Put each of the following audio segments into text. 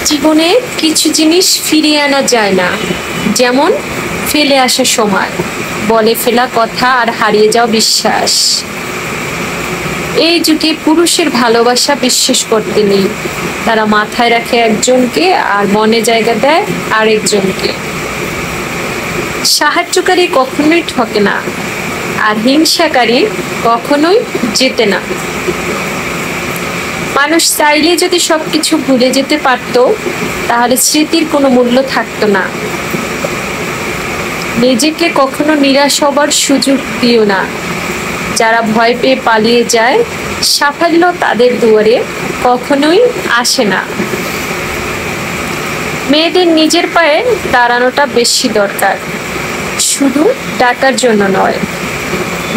জীবনে কিছু জিনিস ফিরিয়ে আনা যায় না, যেমন ফেলে আসা সময়, বলে ফেলা কথা আর হারিয়ে যাওয়া বিশ্বাস। এই যুগে পুরুষের ভালোবাসা বিশ্বাস করতে নেই, তারা মাথায় রাখে একজনকে আর মনে জায়গা দেয় আরেকজনকে। সাহায্যকারী কখনোই ঠকে না, আর হিংসাকারী কখনোই জেতে না। মানুষ চাইলে যদি সবকিছু ভুলে যেতে পারতো, তাহলে স্মৃতির কোনো মূল্য থাকতো না। নিজেকে কখনো নিরাশ হবার সুযোগ দিও না। যারা ভয় পেয়ে পালিয়ে যায়, সাফল্য তাদের দুয়ারে কখনোই আসে না। মেয়েদের নিজের পায়ে দাঁড়ানোটা বেশি দরকার, শুধু টাকার জন্য নয়,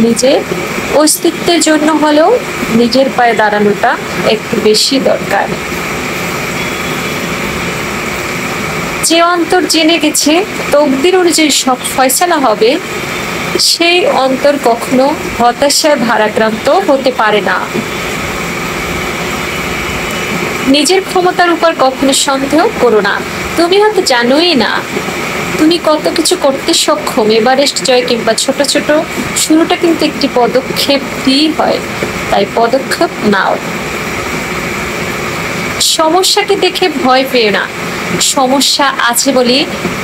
নিজের অস্তিত্বের জন্য হলেও নিজের পায়ে দাঁড়ানোটা একটু বেশি দরকার। যে অন্তর জেনে গেছে তকদির অনুযায়ী সব ফয়সালা হবে, সেই অন্তর কখনো হতাশায় ভারাক্রান্ত হতে পারে না। নিজের ক্ষমতার উপর কখনো সন্দেহ করো না। তুমি হয়তো জানোই না তুমি কত কিছু করতে সক্ষম। এভারেস্ট জয় কিংবা ছোট ছোট শুরুটা কিন্তু একটি পদক্ষেপ দিয়ে হয়, তাই পদক্ষেপ নাও। সমস্যাকে দেখে ভয় পেও না। সমস্যা আছে বলে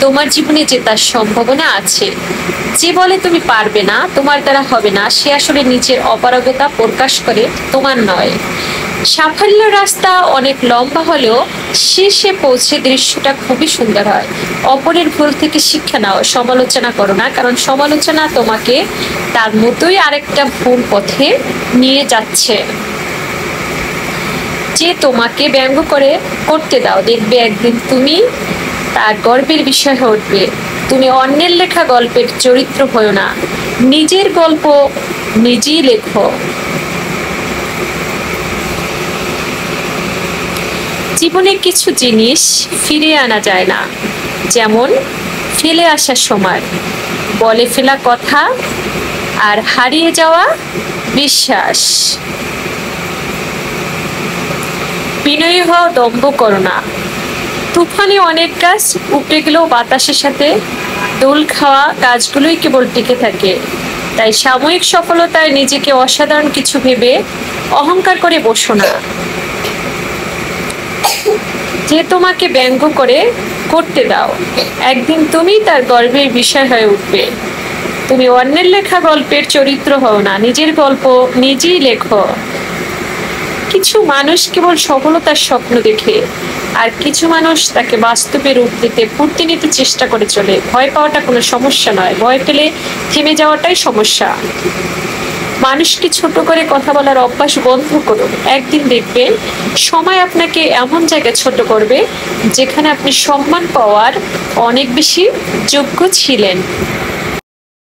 তোমার জীবনে জেতার সম্ভাবনা আছে। যে বলে তুমি পারবে না, তোমার দ্বারা হবে না, সে আসলে নিজের অপারগতা প্রকাশ করে, তোমার নয়। সাফল্যের রাস্তা অনেক লম্বা হলেও শেষে পৌঁছে দৃশ্যটা খুবই সুন্দর হয়। অপরের ভুল থেকে শিক্ষা নাও, সমালোচনা করো না, কারণ সমালোচনা তোমাকে তার মতোই আরেকটা ভুল পথে নিয়ে যাচ্ছে। যে তোমাকে ব্যঙ্গ করতে দাও, দেখবে একদিন তুমি তার গর্বের বিষয় হয়ে উঠবে। তুমি অন্যের লেখা গল্পের চরিত্র হও না, নিজের গল্প নিজেই লেখো। জীবনে কিছু জিনিস ফিরিয়ে আনা যায় না, যেমন ফেলে আসার সময়, বলে ফেলা কথা আর হারিয়ে যাওয়া বিশ্বাস। বিনয়ী হও, দম্ভ করো না। তুফানে অনেক গাছ উপড়ে গেলেও বাতাসের সাথে দোল খাওয়া গাছগুলোই কেবল টিকে থাকে। তাই সাময়িক সফলতায় নিজেকে অসাধারণ কিছু ভেবে অহংকার করে বসো না। যে তোমাকে ব্যঙ্গ করতে দাও, একদিন তুমি তার গর্বের বিষয় হয়ে উঠবে। তুমি অন্যের লেখা গল্পের চরিত্র হও না, নিজের গল্প নিজেই লেখো। কিছু মানুষ কেবল সফলতার স্বপ্ন দেখে, আর কিছু মানুষ তাকে বাস্তবে রূপ দিতে ফুর্তি নিতে চেষ্টা করে চলে। ভয় পাওয়াটা কোনো সমস্যা নয়, ভয় পেলে থেমে যাওয়াটাই সমস্যা। মানুষকে ছোট করে কথা বলার অভ্যাস বন্ধ করুন। একদিন দেখবেন সময় আপনাকে এমন জায়গায় ছোট করবে যেখানে আপনি সম্মান পাওয়ার অনেক বেশি যোগ্য ছিলেন।